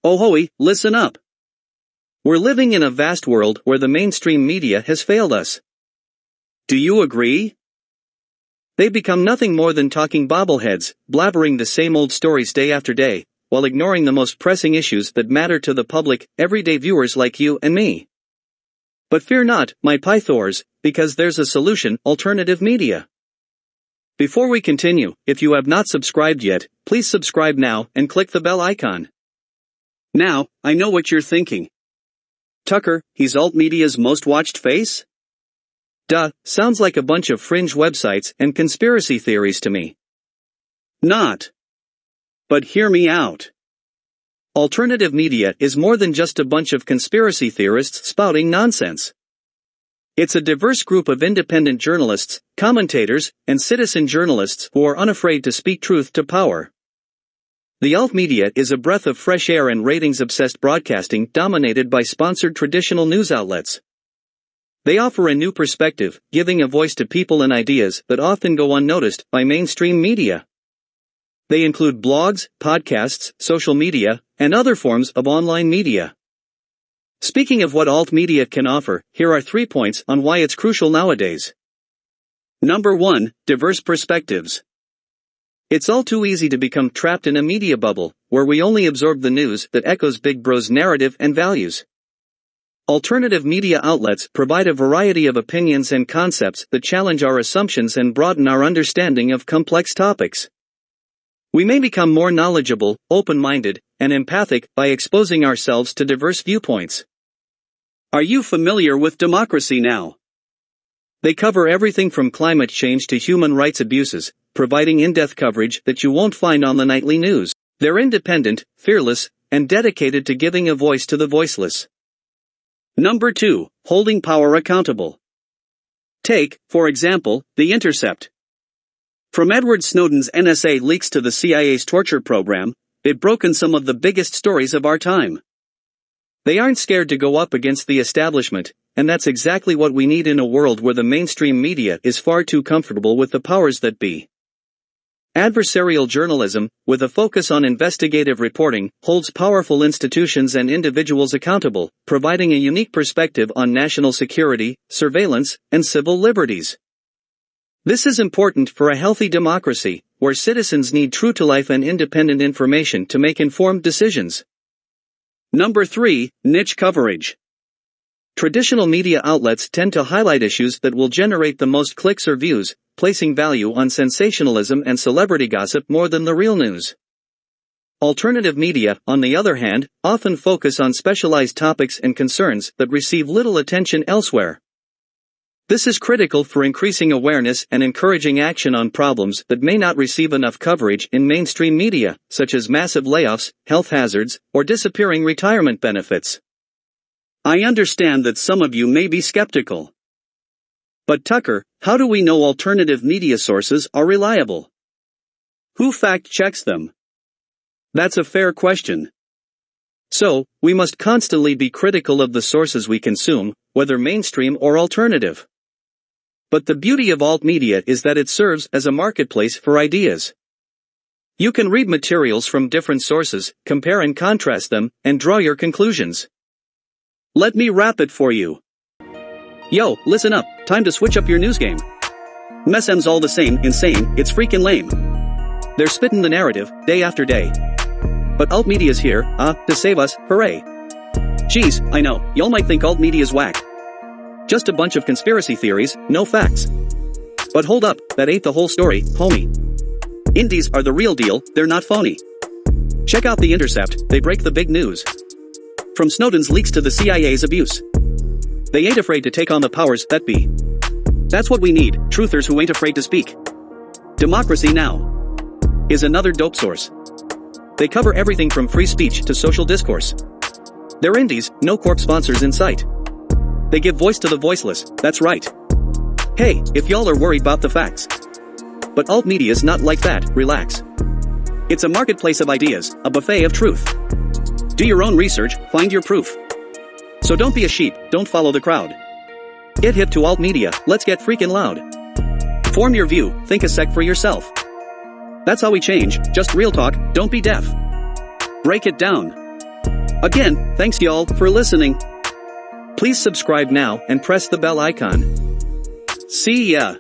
Oh hoi, listen up. We're living in a vast world where the mainstream media has failed us. Do you agree? They've become nothing more than talking bobbleheads, blabbering the same old stories day after day, while ignoring the most pressing issues that matter to the public, everyday viewers like you and me. But fear not, my pythors, because there's a solution: alternative media. Before we continue, if you have not subscribed yet, please subscribe now and click the bell icon. Now, I know what you're thinking. Tucker, he's alt media's most watched face? Duh, sounds like a bunch of fringe websites and conspiracy theories to me. Not. But hear me out. Alternative media is more than just a bunch of conspiracy theorists spouting nonsense. It's a diverse group of independent journalists, commentators, and citizen journalists who are unafraid to speak truth to power. The alt media is a breath of fresh air and ratings-obsessed broadcasting dominated by sponsored traditional news outlets. They offer a new perspective, giving a voice to people and ideas that often go unnoticed by mainstream media. They include blogs, podcasts, social media, and other forms of online media. Speaking of what alt media can offer, here are 3 points on why it's crucial nowadays. Number 1, diverse perspectives. It's all too easy to become trapped in a media bubble, where we only absorb the news that echoes Big Bro's narrative and values. Alternative media outlets provide a variety of opinions and concepts that challenge our assumptions and broaden our understanding of complex topics. We may become more knowledgeable, open-minded, and empathic by exposing ourselves to diverse viewpoints. Are you familiar with Democracy Now? They cover everything from climate change to human rights abuses, providing in-depth coverage that you won't find on the nightly news. They're independent, fearless, and dedicated to giving a voice to the voiceless. Number 2, holding power accountable. Take, for example, The Intercept. From Edward Snowden's NSA leaks to the CIA's torture program, they've broken some of the biggest stories of our time. They aren't scared to go up against the establishment, and that's exactly what we need in a world where the mainstream media is far too comfortable with the powers that be. Adversarial journalism, with a focus on investigative reporting, holds powerful institutions and individuals accountable, providing a unique perspective on national security, surveillance, and civil liberties. This is important for a healthy democracy, where citizens need true-to-life and independent information to make informed decisions. Number 3, niche coverage. Traditional media outlets tend to highlight issues that will generate the most clicks or views, placing value on sensationalism and celebrity gossip more than the real news. Alternative media, on the other hand, often focus on specialized topics and concerns that receive little attention elsewhere. This is critical for increasing awareness and encouraging action on problems that may not receive enough coverage in mainstream media, such as massive layoffs, health hazards, or disappearing retirement benefits. I understand that some of you may be skeptical. But Tucker, how do we know alternative media sources are reliable? Who fact-checks them? That's a fair question. So, we must constantly be critical of the sources we consume, whether mainstream or alternative. But the beauty of alt media is that it serves as a marketplace for ideas. You can read materials from different sources, compare and contrast them, and draw your conclusions. Let me wrap it for you. Yo, listen up, time to switch up your news game. MSM's all the same, insane, it's freaking lame. They're spittin' the narrative, day after day. But alt media's here, to save us, hooray. Geez, I know, y'all might think alt media's whack. Just a bunch of conspiracy theories, no facts. But hold up, that ain't the whole story, homie. Indies are the real deal, they're not phony. Check out The Intercept, they break the big news. From Snowden's leaks to the CIA's abuse. They ain't afraid to take on the powers that be. That's what we need, truthers who ain't afraid to speak. Democracy Now! Is another dope source. They cover everything from free speech to social discourse. They're indies, no corp sponsors in sight. They give voice to the voiceless, that's right. Hey, if y'all are worried about the facts. But alt media's not like that, relax. It's a marketplace of ideas, a buffet of truth. Do your own research, find your proof. So don't be a sheep, don't follow the crowd. Get hip to alt media, let's get freaking loud. Form your view, think a sec for yourself. That's how we change, just real talk, don't be deaf. Break it down. Again, thanks y'all for listening. Please subscribe now and press the bell icon. See ya!